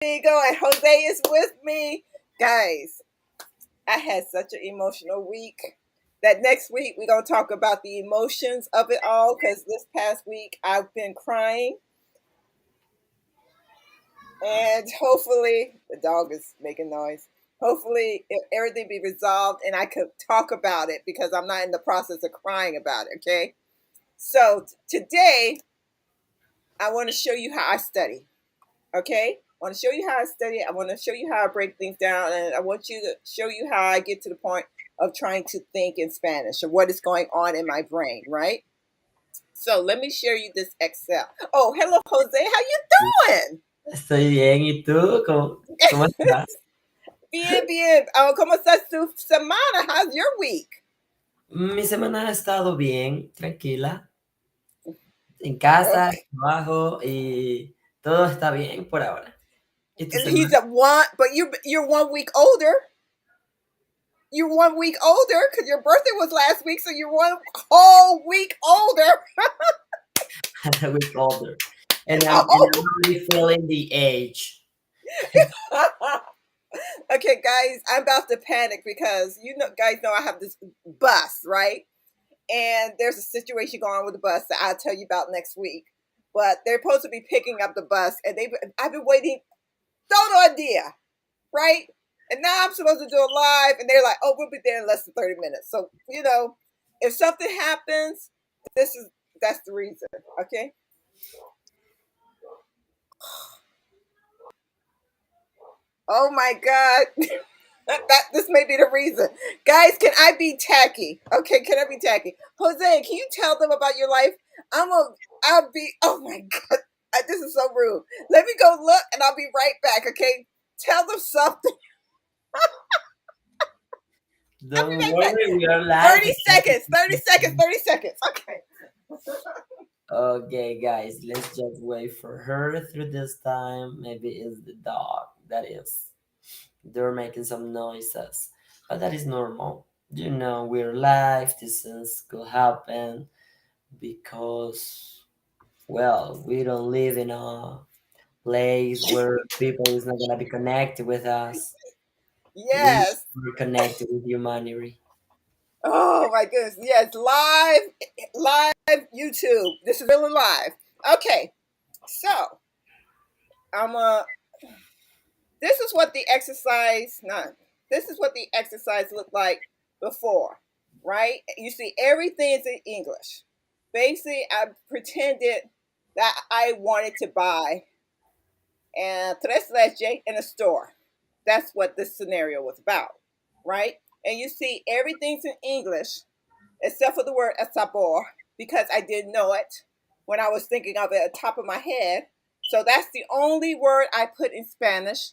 Conmigo, and Jose is with me. Guys, I had such an emotional week that next week we're going to talk about the emotions of it all because this past week I've been crying, and hopefully the dog is making noise. Hopefully everything be resolved and I could talk about it because I'm not in the process of crying about it, okay? So today I want to show you how I study. Okay? I want to show you how I study. I want to show you how I break things down. And I want you to show you how I get to the point of trying to think in Spanish or what is going on in my brain, right? So let me share you this Excel. Oh, hello, Jose. How you doing? Estoy bien, ¿y tú? ¿Cómo estás? Bien, bien. Oh, ¿cómo estás tu semana? How's your week? Mi semana ha estado bien, tranquila, en casa, Okay. trabajo y todo está bien por ahora. ¿Y tu He's semana? a one, but you're 1 week older. You're 1 week older because your birthday was last week, so you're one whole week older. A week older. And I'm Oh. really feeling the age. Okay, guys, I'm about to panic because guys know I have this bus, right? And there's a situation going on with the bus that I'll tell you about next week. But they're supposed to be picking up the bus, and I've been waiting, no idea, right? And now I'm supposed to do it live, and they're like, "Oh, we'll be there in less than 30 minutes." So if something happens, that's the reason. Okay. Oh my God. That this may be the reason. Guys, can I be tacky? Okay, can I be tacky? Jose, can you tell them about your life? I'll be, oh my God. This is so rude. Let me go look and I'll be right back, okay? Tell them something. I'll be Don't right back. worry, we are live. 30 seconds, 30 seconds, 30 seconds. Okay. Okay, guys, let's just wait for her through this time. Maybe it's the dog that is. They're making some noises, but that is normal. We're live. These things could happen because, well, we don't live in a place where people is not gonna be connected with us. Yes. We're connected with humanity. Oh my goodness. Yes, live YouTube. This is really live. Okay. So, I'm this is what the exercise not this is what the exercise looked like before, right? You see everything is in English. Basically, I pretended that I wanted to buy and tres leche in a store. That's what this scenario was about, right? And you see everything's in English except for the word sabor because I didn't know it when I was thinking of it at the top of my head. So that's the only word I put in Spanish.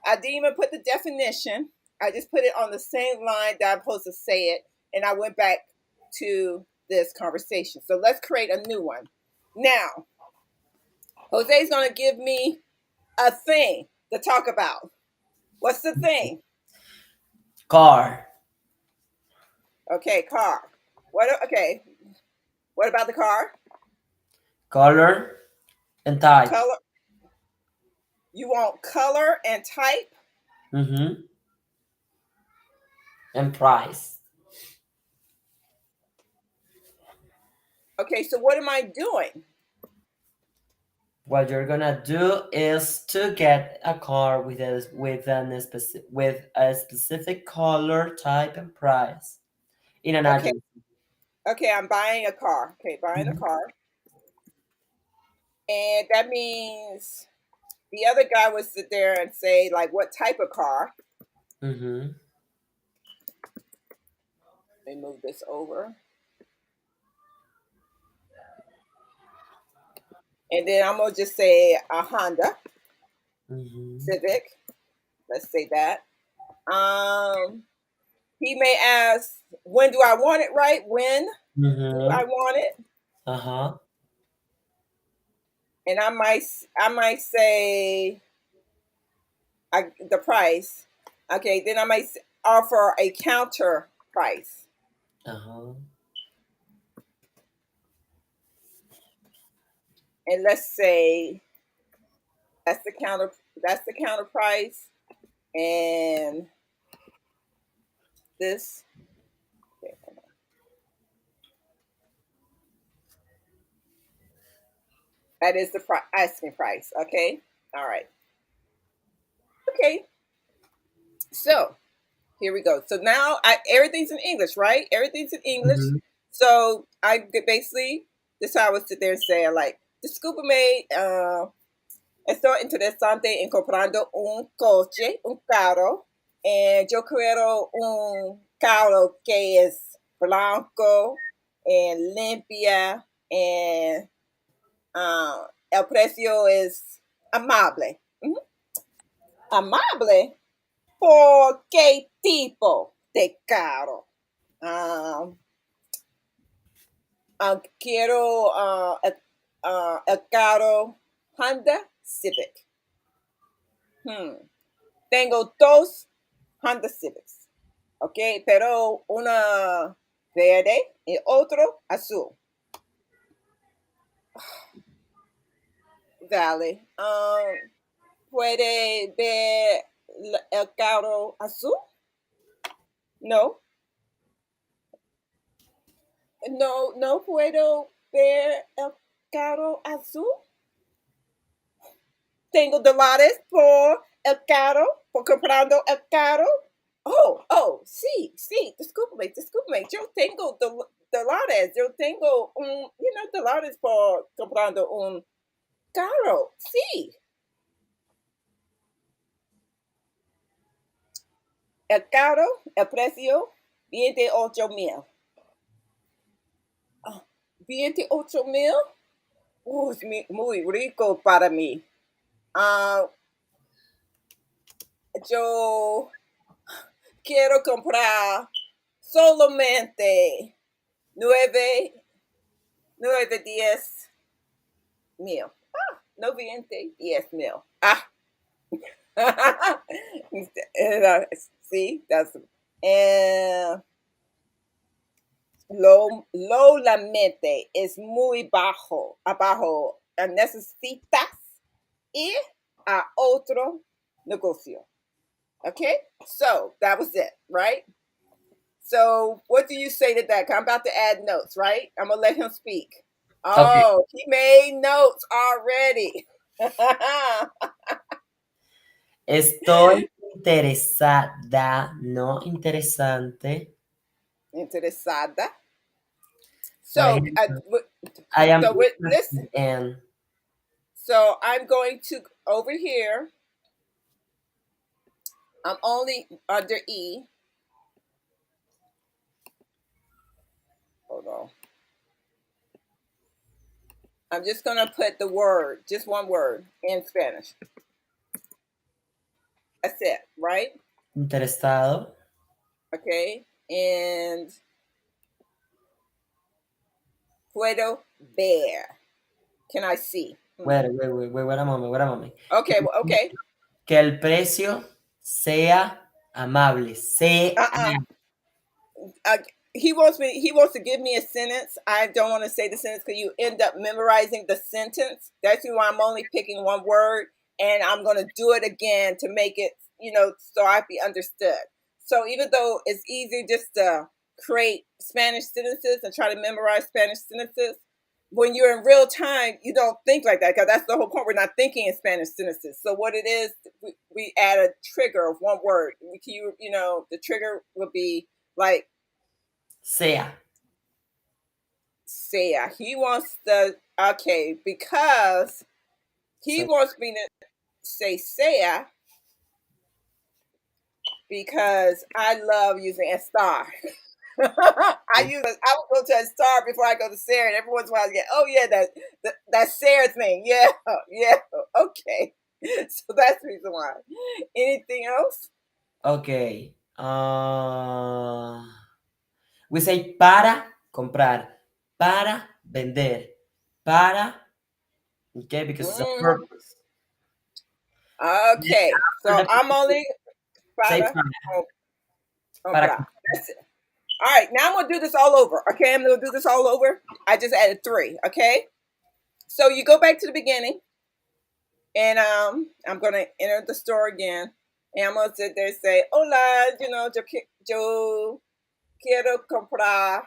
I didn't even put the definition. I just put it on the same line that I'm supposed to say it. And I went back to this conversation. So let's create a new one. Now, Jose's going to give me a thing to talk about. What's the thing? Car, Okay, car. Okay. What about the car? color, and type. Color. You want color and type? Mm-hmm. And price. Okay, so what am I doing? What you're gonna do is to get a car with a specific color, type, and price in an Okay, agency. okay, I'm buying a car. Okay, buying a car. And that means the other guy would sit there and say, like, what type of car? Mm-hmm. Let me move this over. And then I'm gonna just say a Honda Mm-hmm. Civic. Let's say that. He may ask, when do I want it, right? When do Mm-hmm. I want it? Uh-huh. And I might say the price. Okay, then I might offer a counter price. Uh-huh. And let's say that's the counter. That's the counter price. And this, okay, that is the asking price. Okay. All right. Okay. So here we go. So now everything's in English, right? Everything's in English. Mhm. So I basically, this is how I would sit there and say, like, descúlpeme, estoy interesante en comprando un coche, un carro, and yo quiero un carro que es blanco and limpia, and el precio es amable. Ujú. Amable. ¿Por qué tipo de carro? Um, quiero el carro Honda Civic. Hmm. Tengo dos Honda Civics, ¿ok? Pero una verde y otro azul. Vale. ¿Puede ver el carro azul? No, no puedo ver el carro azul. Tengo dólares por el carro, por comprando el carro. Sí, discúlpame. Yo tengo dólares, yo tengo dólares por comprando un carro. Sí, el carro, el precio, 28,000. Ah, 28,000, muy rico para mí. Ah, yo quiero comprar solamente 9, 10,000. No 10,000. See, that's and lo la mente es muy bajo, abajo. Necesitas ir a otro negocio. Okay, so that was it, right? So what do you say to that? 'Cause I'm about to add notes, right? I'm gonna let him speak. Okay. Oh, he made notes already. Estoy interesada, no interesante. Interesada. Por So, ejemplo, I am listen. interested in. So I'm going to over here. I'm only under E. Hold on. I'm just gonna put the word, just one word in Spanish. That's it, right? Interesado. Okay. And puedo ver. Can I see? Wait a moment, wait a moment. Que, Okay. Well, okay. que el precio sea amable. Sea. Uh-uh. uh, he wants to give me a sentence. I don't want to say the sentence because you end up memorizing the sentence. That's why I'm only picking one word, and I'm going to do it again to make it, so I be understood. So even though it's easy just to create Spanish sentences and try to memorize Spanish sentences, when you're in real time, you don't think like that because that's the whole point. We're not thinking in Spanish sentences. So what it is, we add a trigger of one word. The trigger would be like Sea. Saya. He wants the okay because he So, wants me to say Saya because I love using a star. I would go to a star before I go to Sarah, and every once in a while I get, oh yeah, that Sarah thing, yeah, yeah, okay. So that's the reason why. Anything else? okay. We say para comprar, para vender, para, okay, because it's a Mm, purpose. Then okay, after so the I'm only say para para, para comprar. That's it. All right, now I'm gonna do this all over. Okay, I'm gonna do this all over. I just added 3. Okay, so you go back to the beginning. And I'm gonna enter the store again, and I'm gonna sit there and say, "Hola, yo quiero comprar."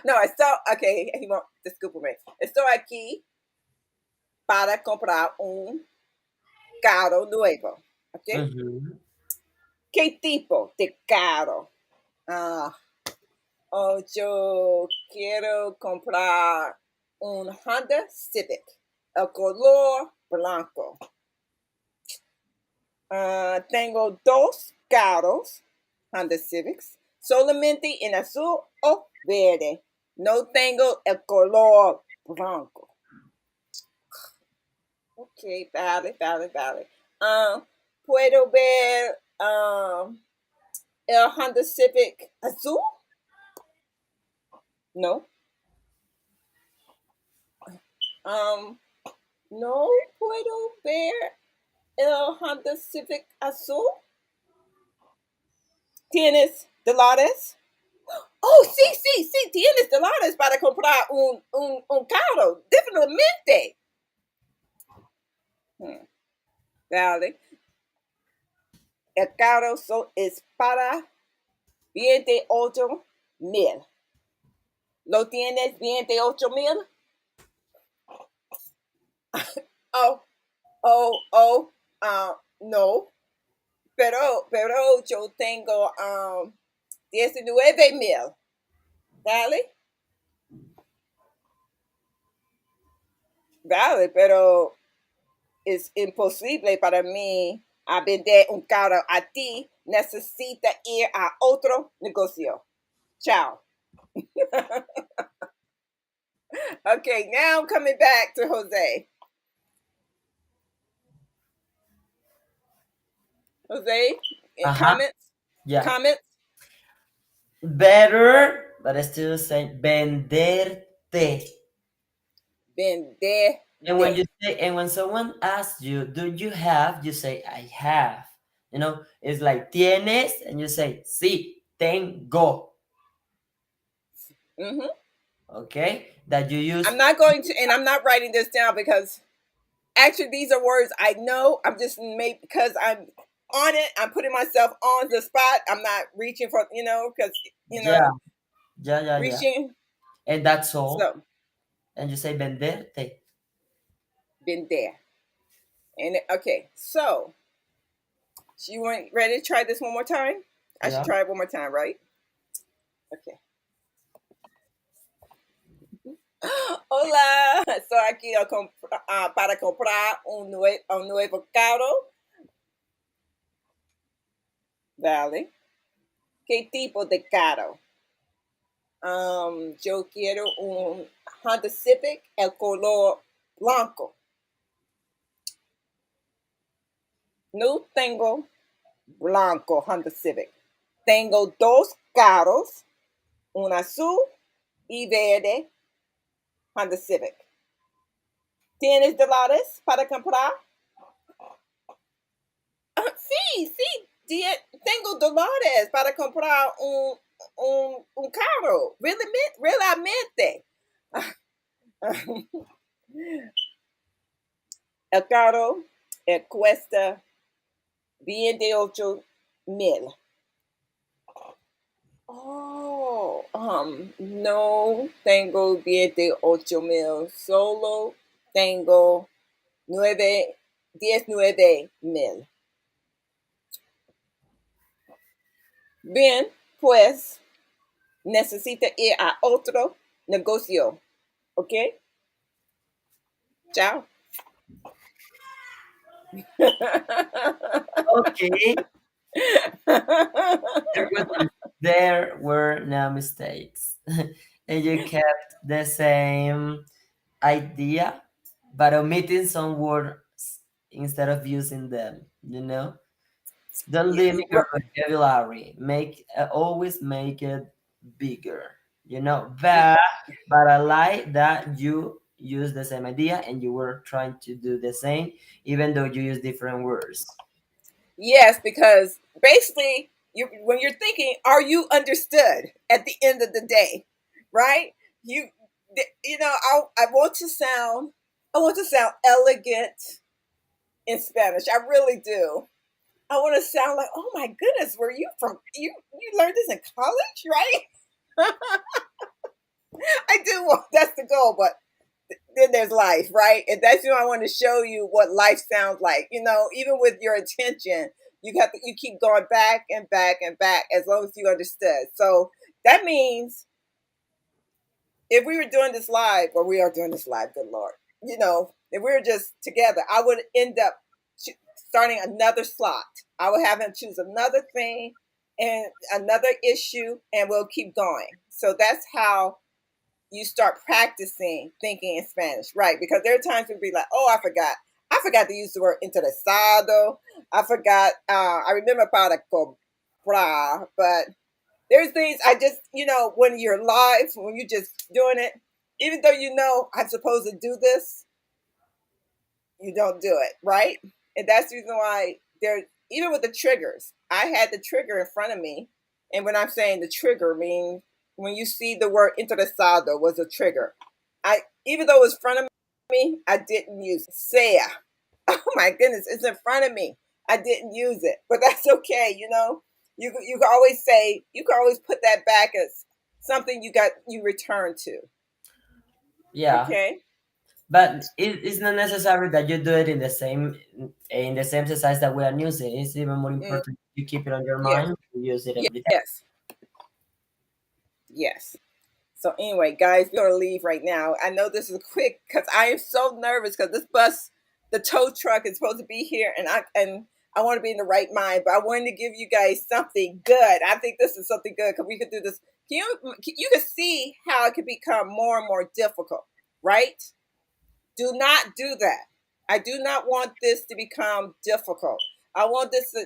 No, estoy okay. He won't discúlpame. Estoy aquí para comprar un carro nuevo. Okay. Mhm. ¿Qué tipo de carro? Ah, oh, yo quiero comprar un Honda Civic, el color blanco. Tengo dos carros, Honda Civics, solamente en azul o verde. No tengo el color blanco. Ok, vale, vale, vale. ¿Puedo ver el Honda Civic azul? No. Um, no puedo ver el Honda Civic azul. ¿Tienes dólares? Oh, sí, sí, sí, tienes dólares para comprar un carro, definitivamente. Hmm, vale. El carro es para 28,000. ¿Lo tienes 28,000? Oh, no. Pero yo tengo 19,000. ¿Vale? Vale, pero es imposible para mí a vender un carro a ti. Necesita ir a otro negocio. Ciao. Okay, now I'm coming back to Jose. Jose, in Ajá, comments? ya. Comments? Better, but I still say venderte. Vender And when de. you say, and when someone asks you, do you have? You say, I have. It's like tienes, and you say, sí, tengo. Hmm. Okay, that you use. I'm not going to, and I'm not writing this down because actually these are words I know. I'm just made because I'm on it. I'm putting myself on the spot. I'm not reaching for, because, Yeah, yeah, yeah, yeah. reaching. And that's all. So, And you say venderte. been there. And okay, so you want ready to try this one more time? I should Yeah. try it one more time, right? Okay. Hola, estoy aquí para comprar un nuevo carro. Vale. ¿Qué tipo de carro? Yo quiero un Honda Civic, el color blanco. No tengo blanco Honda Civic. Tengo dos carros, un azul y verde Honda Civic. ¿Tienes dólares para comprar? Sí, sí, tengo dólares para comprar un carro. Realmente. El carro cuesta 28,000. Oh, no tengo 28,000, solo tengo 19,000. Bien, pues necesita ir a otro negocio, ¿ok? Chao. Okay. There was there were no mistakes. And you kept the same idea, but omitting some words instead of using them. Don't limit your vocabulary. Always make it bigger. But I like that you use the same idea and you were trying to do the same, even though you use different words. Yes, because basically, when you're thinking, are you understood at the end of the day, right? You, I want to sound. I want to sound elegant in Spanish. I really do. I want to sound like, oh my goodness, were you from you learned this in college, right? I do want that's the goal, but then there's life, right? And that's I want to show you what life sounds like. Even with your attention, you keep going back and back and back as long as you understood. So that means if we were doing this live, or we are doing this live, good Lord, if we were just together, I would end up starting another slot. I would have him choose another thing and another issue, and we'll keep going. So that's how you start practicing thinking in Spanish, right? Because there are times we'll be like, oh, I forgot. I forgot to use the word interesado. I forgot. I remember para cobrar, but there's things I just, when you're live, when you're just doing it, even though I'm supposed to do this, you don't do it, right? And that's the reason why even with the triggers, I had the trigger in front of me. And when I'm saying the trigger, means when you see the word interesado was a trigger. Even though it was in front of me, I didn't use it. Sea. Oh my goodness, it's in front of me. I didn't use it, but that's okay. You can always say, you can always put that back as something you return to. Yeah, Okay. but it's not necessary that you do it in the same exercise that we are using. It's even more Mm, important you keep it on your yes. mind to use it every day. Yes. Yes. So anyway, guys, we're gonna leave right now. I know this is quick because I am so nervous because this bus, the tow truck, is supposed to be here, and I want to be in the right mind. But I wanted to give you guys something good. I think this is something good because we could do this. You can see how it could become more and more difficult, right? Do not do that. I do not want this to become difficult. I want this to,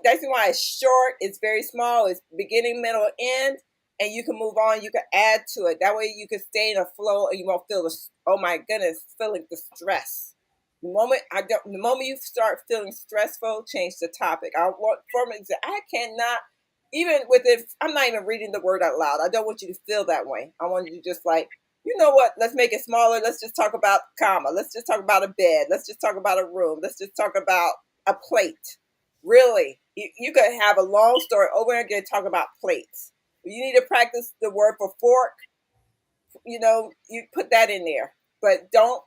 that's why it's short, it's very small, it's beginning, middle, end, and you can move on, you can add to it. That way you can stay in a flow and you won't feel oh my goodness, feeling the stress. The moment you start feeling stressful, change the topic. I want for me, I cannot, even with it, I'm not even reading the word out loud. I don't want you to feel that way. I want you to just like, you know what? Let's make it smaller. Let's just talk about comma. Let's just talk about a bed. Let's just talk about a room. Let's just talk about a plate. Really, you could have a long story over and again talk about plates. You need to practice the word for fork. You put that in there, but don't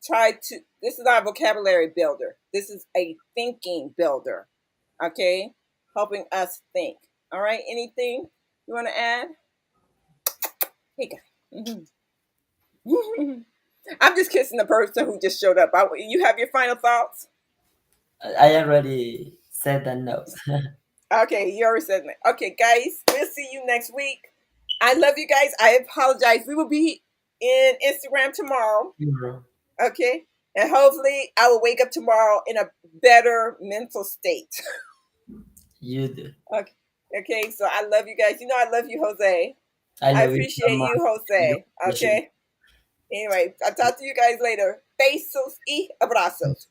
try to. This is not a vocabulary builder. This is a thinking builder. Okay, helping us think. All right. Anything you want to add? Hey, guys. I'm just kissing the person who just showed up. You have your final thoughts? I already said that no. Okay, you already said that. Okay, guys, we'll see you next week. I love you guys. I apologize. We will be in Instagram tomorrow. Okay, and hopefully I will wake up tomorrow in a better mental state. You do. Okay. Okay, so I love you guys. I love you, Jose. I I love you so appreciate much. you, You Jose. appreciate Okay. Anyway, I'll talk to you guys later. Besos y abrazos.